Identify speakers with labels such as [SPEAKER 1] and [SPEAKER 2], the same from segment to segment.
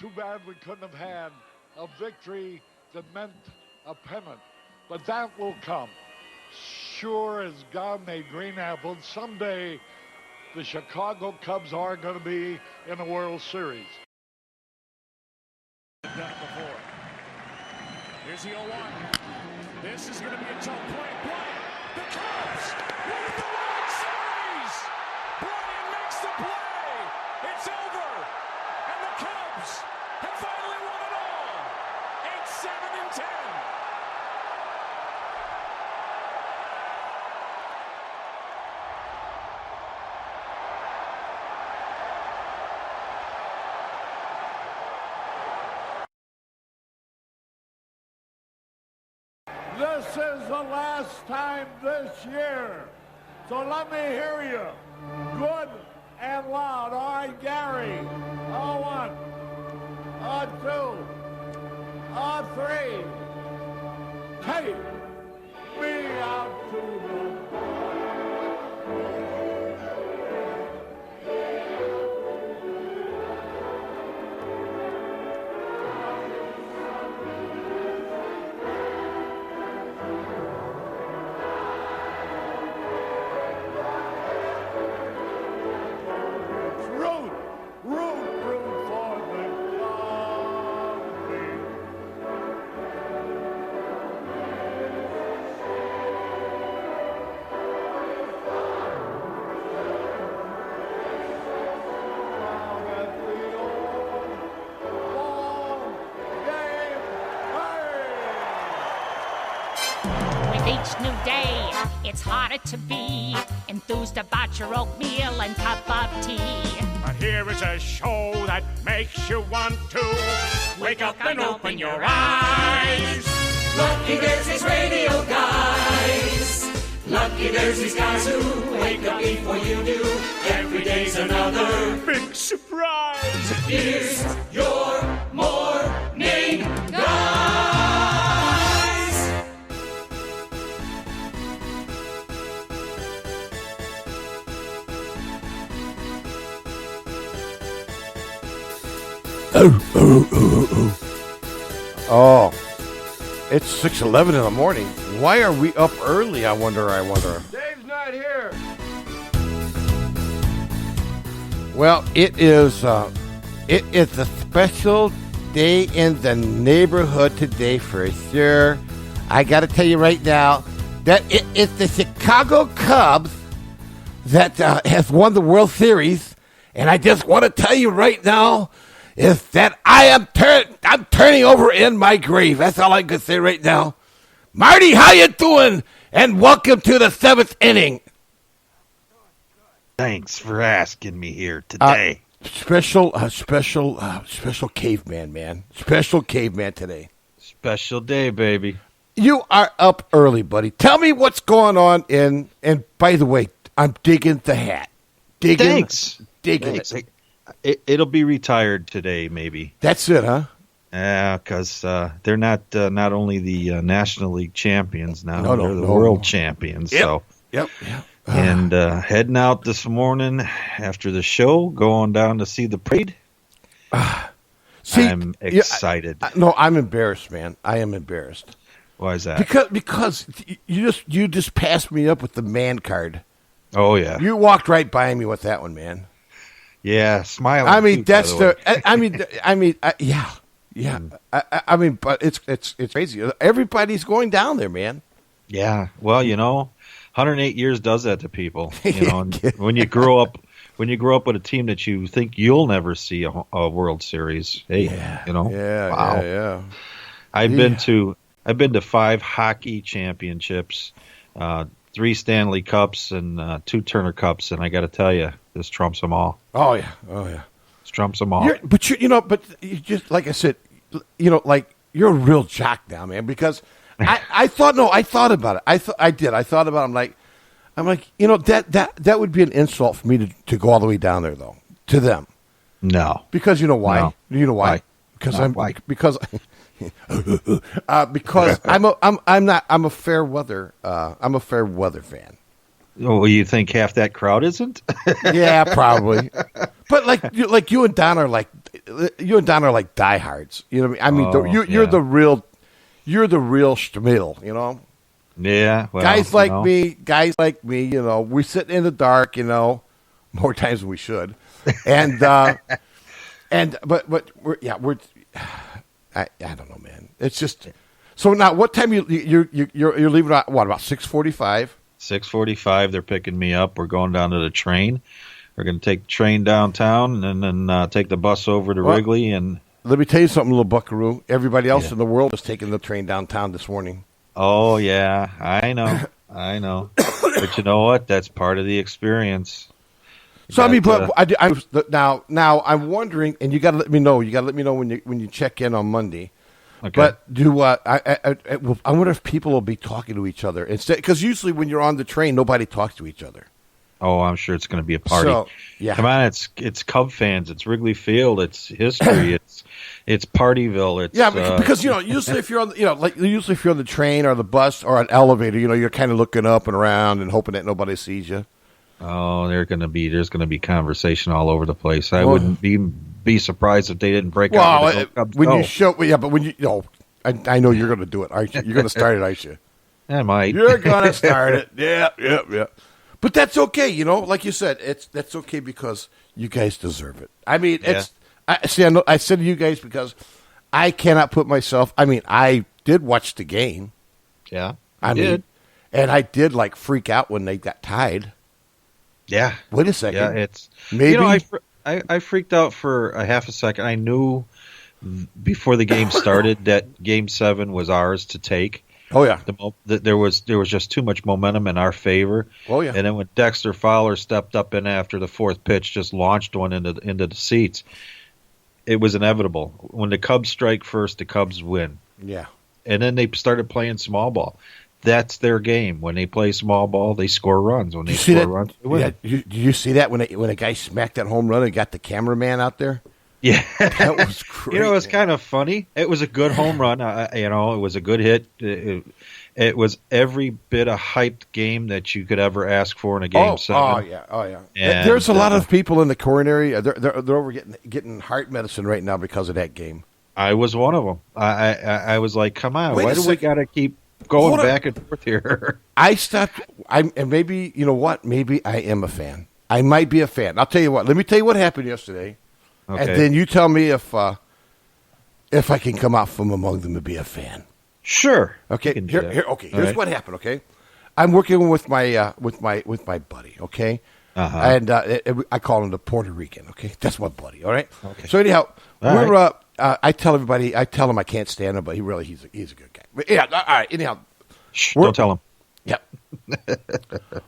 [SPEAKER 1] Too bad we couldn't have had a victory that meant a pennant. But that will come. Sure as God made green apples, someday the Chicago Cubs are going to be in the World Series.
[SPEAKER 2] Done it before. Here's the 0-1. This is going to be a tough play. Bryant, the Cubs win the World Series. Bryant makes the play. It's over. And the Cubs have finally won it all. 8-7-10.
[SPEAKER 1] This is the last time this year. So let me hear you. Good and loud. All right, Gary. 1, 2, 3. Take me out to the... Root for the Cubbies.
[SPEAKER 3] With each new day, it's harder to be enthused about your oatmeal and cup of tea.
[SPEAKER 2] But here is a show that makes you want to wake up and open your eyes.
[SPEAKER 4] Lucky there's these radio guys. Lucky there's these guys who wake up before you do. Every day's another
[SPEAKER 2] Big surprise.
[SPEAKER 4] Here's your morning guys.
[SPEAKER 5] Oh, it's 6:11 in the morning. Why are we up early? I wonder.
[SPEAKER 1] Dave's not here.
[SPEAKER 5] Well, it's a special day in the neighborhood today for sure. I got to tell you right now that it's the Chicago Cubs that has won the World Series, and I just want to tell you right now is that I'm turning over in my grave. That's all I can say right now. Marty, how you doing? And welcome to the 7th inning.
[SPEAKER 6] Thanks for asking me here today.
[SPEAKER 5] Special caveman, man. Special caveman today.
[SPEAKER 6] Special day, baby.
[SPEAKER 5] You are up early, buddy. Tell me what's going on and by the way, I'm digging the hat.
[SPEAKER 6] Thanks.
[SPEAKER 5] Thanks.
[SPEAKER 6] It'll be retired today, maybe.
[SPEAKER 5] That's it, huh?
[SPEAKER 6] Yeah, because they're not only the National League champions now, they're the
[SPEAKER 5] no.
[SPEAKER 6] world champions.
[SPEAKER 5] Yep.
[SPEAKER 6] So,
[SPEAKER 5] Yep.
[SPEAKER 6] and heading out this morning after the show, going down to see the parade.
[SPEAKER 5] See,
[SPEAKER 6] I'm excited.
[SPEAKER 5] No, I'm embarrassed, man. I am embarrassed.
[SPEAKER 6] Why is that?
[SPEAKER 5] Because you just passed me up with the man card.
[SPEAKER 6] Oh yeah,
[SPEAKER 5] You walked right by me with that one, man.
[SPEAKER 6] yeah, smiling.
[SPEAKER 5] I mean,
[SPEAKER 6] too,
[SPEAKER 5] that's
[SPEAKER 6] by the way.
[SPEAKER 5] yeah. I mean, but it's crazy. Everybody's going down there, man.
[SPEAKER 6] Yeah, well, 108 years does that to people. And when you grow up with a team that you think you'll never see a World Series, hey, wow.
[SPEAKER 5] Yeah.
[SPEAKER 6] I've been to 5 hockey championships, 3 Stanley Cups, and 2 Turner Cups, and I got to tell you, this trumps them all.
[SPEAKER 5] Oh yeah.
[SPEAKER 6] This trumps them all.
[SPEAKER 5] But you just like I said, like you're a real jock now, man. Because I thought about it. I thought about it. I'm like, that would be an insult for me to go all the way down there though to them.
[SPEAKER 6] No,
[SPEAKER 5] because you know why?
[SPEAKER 6] No.
[SPEAKER 5] You know why?
[SPEAKER 6] Why?
[SPEAKER 5] Because
[SPEAKER 6] No,
[SPEAKER 5] I'm
[SPEAKER 6] why?
[SPEAKER 5] because because I'm a fair weather fan.
[SPEAKER 6] Oh, you think half that crowd isn't?
[SPEAKER 5] Yeah, probably. But like you and Don are like you and Don are like diehards. You know what I mean? You're the real schmiddle, you know?
[SPEAKER 6] Yeah. Well,
[SPEAKER 5] guys like me, you know, we sit in the dark, you know, more times than we should. And, but we're I don't know, man. It's just, so now what time you're leaving at, what, about 6:45?
[SPEAKER 6] 6:45, they're picking me up. We're going down to the train. We're going to take the train downtown and then take the bus over to Wrigley. And
[SPEAKER 5] let me tell you something, little buckaroo. Everybody else in the world is taking the train downtown this morning.
[SPEAKER 6] Oh, yeah, I know. But you know what? That's part of the experience.
[SPEAKER 5] So, now I'm wondering, and you got to let me know. You got to let me know when you check in on Monday.
[SPEAKER 6] Okay.
[SPEAKER 5] But I wonder if people will be talking to each other instead, because usually when you're on the train, nobody talks to each other.
[SPEAKER 6] Oh, I'm sure it's going to be a party.
[SPEAKER 5] So, yeah.
[SPEAKER 6] Come on, it's Cub fans. It's Wrigley Field. It's history. it's Partyville. It's
[SPEAKER 5] because usually if you're on usually if you're on the train or the bus or an elevator, you're kind of looking up and around and hoping that nobody sees you.
[SPEAKER 6] Oh, there's going to be conversation all over the place. I wouldn't be surprised if they didn't break out.
[SPEAKER 5] When you show, but when I know you're going to do it, aren't you? You're going to start it, aren't you?
[SPEAKER 6] I might.
[SPEAKER 5] You're going to start it. Yeah. But that's okay, like you said, that's okay because you guys deserve it. I mean, I said to you guys because I cannot put myself. I mean, I did watch the game.
[SPEAKER 6] Yeah,
[SPEAKER 5] I did, and I did freak out when they got tied.
[SPEAKER 6] Yeah.
[SPEAKER 5] Wait a second.
[SPEAKER 6] Yeah, it's
[SPEAKER 5] maybe
[SPEAKER 6] I freaked out for a half a second. I knew before the game started that Game 7 was ours to take.
[SPEAKER 5] Oh yeah,
[SPEAKER 6] there was just too much momentum in our favor.
[SPEAKER 5] Oh yeah,
[SPEAKER 6] and then when Dexter Fowler stepped up in after the fourth pitch, just launched one into the seats. It was inevitable. When the Cubs strike first, the Cubs win.
[SPEAKER 5] Yeah,
[SPEAKER 6] and then they started playing small ball. That's their game. When they play small ball, they score runs. When they score runs, they win.
[SPEAKER 5] Yeah, did you see that when a guy smacked that home run and got the cameraman out there?
[SPEAKER 6] Yeah,
[SPEAKER 5] that was great.
[SPEAKER 6] It was kind of funny. It was a good home run. It was a good hit. It was every bit a hyped game that you could ever ask for in a Game 7.
[SPEAKER 5] Oh yeah.
[SPEAKER 6] And,
[SPEAKER 5] there's a lot of people in the coronary. They're over getting heart medicine right now because of that game.
[SPEAKER 6] I was one of them. I was like, come on, why do we got to keep going back and forth here?
[SPEAKER 5] I stopped. And maybe you know what? Maybe I am a fan. I might be a fan. I'll tell you what. Let me tell you what happened yesterday.
[SPEAKER 6] Okay.
[SPEAKER 5] And then you tell me if I can come out from among them to be a fan.
[SPEAKER 6] Sure.
[SPEAKER 5] Okay. Here's what happened. Okay, I'm working with my buddy. Okay, and I call him the Puerto Rican. Okay, that's my buddy. All right. Okay. So anyhow, I tell everybody. I tell him I can't stand him, but he's a good guy. But yeah. All right. Anyhow,
[SPEAKER 6] don't tell him.
[SPEAKER 5] Yep.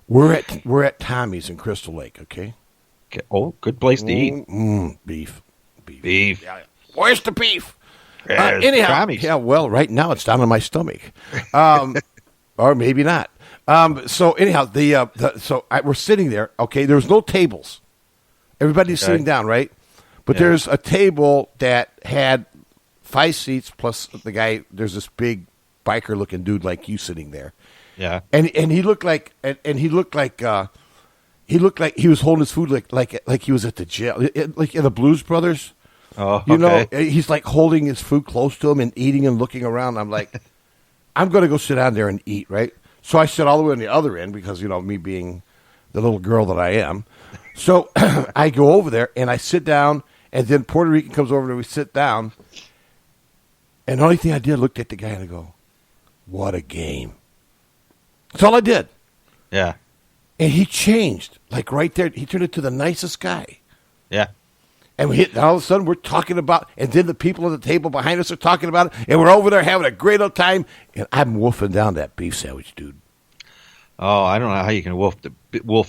[SPEAKER 5] we're at Tommy's in Crystal Lake. Okay.
[SPEAKER 6] Oh, good place to eat.
[SPEAKER 5] Beef.
[SPEAKER 6] Yeah.
[SPEAKER 5] Where's the beef? Anyhow, Tommy's. Yeah. Well, right now it's down in my stomach, or maybe not. So anyhow, we're sitting there. Okay, there's no tables. Everybody's sitting down, right? But there's a table that had 5 seats plus the guy. There's this big biker-looking dude like you sitting there.
[SPEAKER 6] Yeah,
[SPEAKER 5] and he looked like he was holding his food like he was at the jail, like in the Blues Brothers.
[SPEAKER 6] Oh,
[SPEAKER 5] you know, he's like holding his food close to him and eating and looking around. I'm like, I'm going to go sit down there and eat, right? So I sit all the way on the other end because, me being the little girl that I am. So I go over there and I sit down, and then Puerto Rican comes over and we sit down. And the only thing I did, looked at the guy and I go, what a game. That's all I did.
[SPEAKER 6] Yeah.
[SPEAKER 5] And he changed, like right there. He turned into the nicest guy.
[SPEAKER 6] Yeah.
[SPEAKER 5] And all of a sudden we're talking about, and then the people at the table behind us are talking about it, and we're over there having a great old time, and I'm wolfing down that beef sandwich, dude.
[SPEAKER 6] Oh, I don't know how you can wolf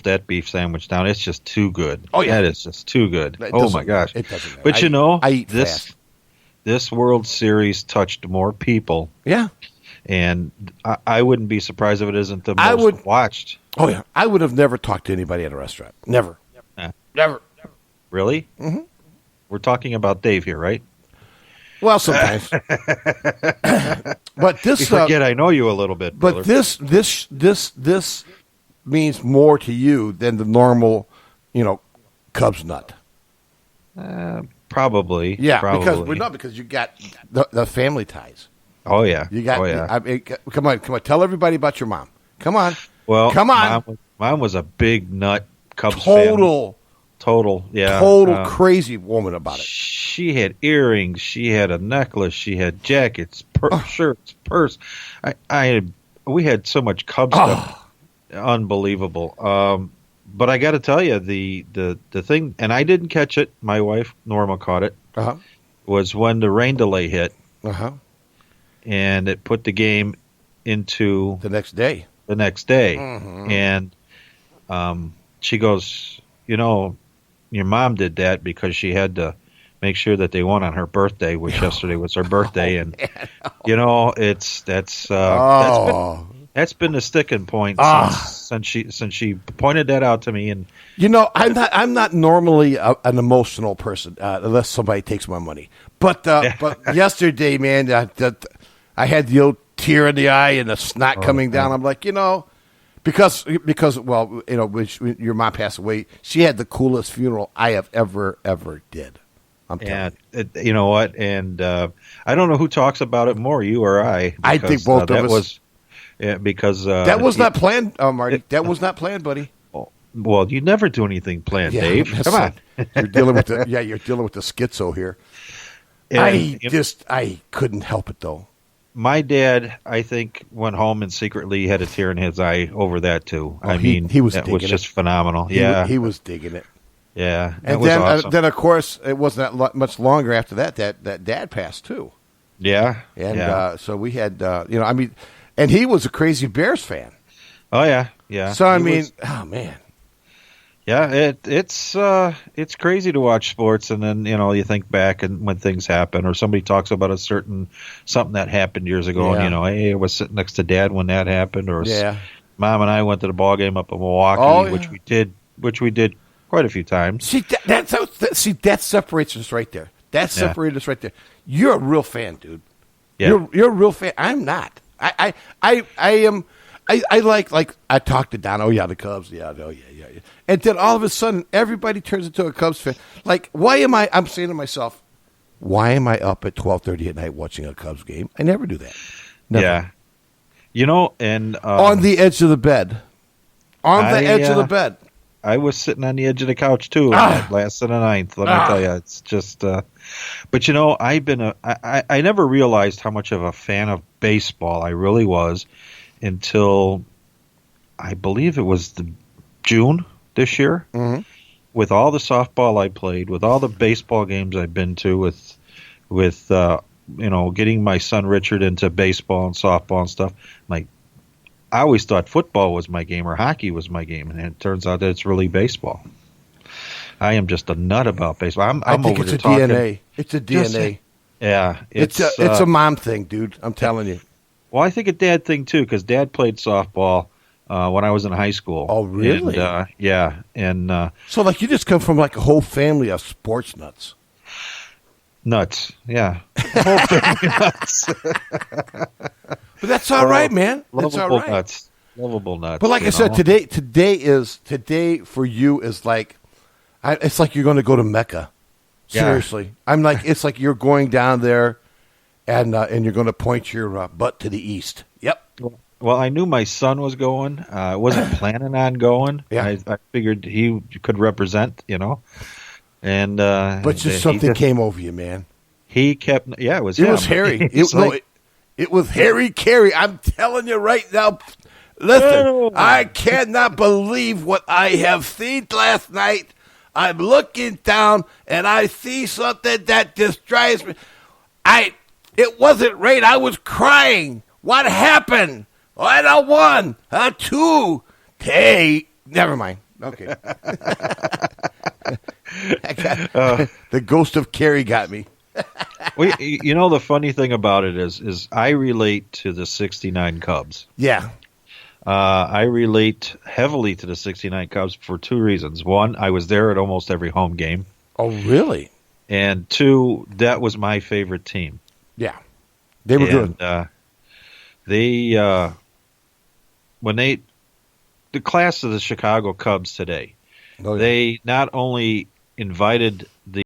[SPEAKER 6] that beef sandwich down. It's just too good.
[SPEAKER 5] Oh, yeah.
[SPEAKER 6] That is just too good. Oh, my gosh.
[SPEAKER 5] It doesn't matter.
[SPEAKER 6] But
[SPEAKER 5] I eat fast.
[SPEAKER 6] This World Series touched more people.
[SPEAKER 5] Yeah.
[SPEAKER 6] And I wouldn't be surprised if it isn't the most watched.
[SPEAKER 5] Oh, yeah. I would have never talked to anybody at a restaurant. Never. Never.
[SPEAKER 6] Really?
[SPEAKER 5] Mm-hmm.
[SPEAKER 6] We're talking about Dave here, right?
[SPEAKER 5] Well, sometimes. But this,
[SPEAKER 6] you forget I know you a little bit.
[SPEAKER 5] But this means more to you than the normal, Cubs nut.
[SPEAKER 6] Probably.
[SPEAKER 5] Yeah,
[SPEAKER 6] probably.
[SPEAKER 5] because you got the family ties.
[SPEAKER 6] Oh yeah.
[SPEAKER 5] You got.
[SPEAKER 6] Oh yeah.
[SPEAKER 5] I mean, come on. Tell everybody about your mom. Come on.
[SPEAKER 6] Well,
[SPEAKER 5] come on.
[SPEAKER 6] Mom was a big nut Cubs fan. Total. Yeah.
[SPEAKER 5] Total crazy woman about it.
[SPEAKER 6] She had earrings. She had a necklace. She had jackets, shirts, purse. We had so much Cubs stuff. Unbelievable. But I got to tell you, the thing, and I didn't catch it. My wife Norma caught it. Was when the rain delay hit. And it put the game into
[SPEAKER 5] the next day.
[SPEAKER 6] Mm-hmm. And she goes, your mom did that because she had to make sure that they won on her birthday, which yesterday was her birthday. And that's been the sticking point since she pointed that out to me. And
[SPEAKER 5] I'm not normally an emotional person unless somebody takes my money. But yesterday, man, I had the old tear in the eye and the snot coming down. I'm like, because when your mom passed away, she had the coolest funeral I have ever did. I'm telling you.
[SPEAKER 6] You know what? And I don't know who talks about it more, you or I.
[SPEAKER 5] I think both of us.
[SPEAKER 6] Because
[SPEAKER 5] that was not planned, Marty. That was not planned, buddy.
[SPEAKER 6] Well, you never do anything planned, Dave. Come on.
[SPEAKER 5] You're dealing with the schizo here. And I couldn't help it though.
[SPEAKER 6] My dad, I think, went home and secretly had a tear in his eye over that too.
[SPEAKER 5] He was digging
[SPEAKER 6] just phenomenal.
[SPEAKER 5] He was digging it.
[SPEAKER 6] Yeah,
[SPEAKER 5] and then of course it wasn't that much longer after that Dad passed too.
[SPEAKER 6] Yeah,
[SPEAKER 5] and so we had and he was a crazy Bears fan.
[SPEAKER 6] Oh yeah.
[SPEAKER 5] So oh man.
[SPEAKER 6] Yeah, it's crazy to watch sports, and then you think back and when things happen, or somebody talks about something that happened years ago, and hey, I was sitting next to Dad when that happened, or Mom and I went to the ball game up in Milwaukee, which we did quite a few times.
[SPEAKER 5] See, that separates us right there. That separates us right there. You're a real fan, dude.
[SPEAKER 6] Yeah.
[SPEAKER 5] You're a real fan. I'm not. I am. I like I talked to Don. Oh yeah, the Cubs. Yeah. And then all of a sudden, everybody turns into a Cubs fan. Like, why am I? I'm saying to myself, why am I up at 12:30 at night watching a Cubs game? I never do that. Never.
[SPEAKER 6] Yeah. And
[SPEAKER 5] on the edge of the bed. Edge of the bed.
[SPEAKER 6] I was sitting on the edge of the couch too last in the ninth. Let me tell you, it's just. But I never realized how much of a fan of baseball I really was until I believe it was the June this year.
[SPEAKER 5] Mm-hmm.
[SPEAKER 6] With all the softball I played, with all the baseball games I've been to, with getting my son Richard into baseball and softball and stuff. I always thought football was my game or hockey was my game, and it turns out that it's really baseball. I am just a nut about baseball.
[SPEAKER 5] I think it's a DNA. It's a DNA. It's a mom thing, dude. I'm telling you.
[SPEAKER 6] Well, I think a dad thing too, because Dad played softball when I was in high school.
[SPEAKER 5] Oh, really?
[SPEAKER 6] And, yeah. And
[SPEAKER 5] so, you just come from a whole family of sports nuts.
[SPEAKER 6] Nuts, yeah. Whole family nuts.
[SPEAKER 5] But that's all right, man. That's all right.
[SPEAKER 6] Nuts. Lovable nuts.
[SPEAKER 5] But like I said, today for you is it's like you're going to go to Mecca. Seriously,
[SPEAKER 6] yeah.
[SPEAKER 5] It's like you're going down there, and you're going to point your butt to the east. Yep.
[SPEAKER 6] Well, I knew my son was going. I wasn't planning on going.
[SPEAKER 5] Yeah.
[SPEAKER 6] I figured he could represent, And
[SPEAKER 5] but just something came over you, man.
[SPEAKER 6] He kept. Yeah, it was.
[SPEAKER 5] It was Harry. It was Harry Carey. I'm telling you right now. Listen, I cannot believe what I have seen last night. I'm looking down and I see something that just drives me. It wasn't rain. I was crying. What happened? I don't one, a two, hey. Never mind. Okay. The ghost of Carrie got me.
[SPEAKER 6] Well, the funny thing about it is I relate to the '69 Cubs.
[SPEAKER 5] Yeah.
[SPEAKER 6] I relate heavily to the '69 Cubs for two reasons. One, I was there at almost every home game.
[SPEAKER 5] Oh, really?
[SPEAKER 6] And two, that was my favorite team.
[SPEAKER 5] Yeah. They were good.
[SPEAKER 6] The class of the Chicago Cubs today, they not only invited the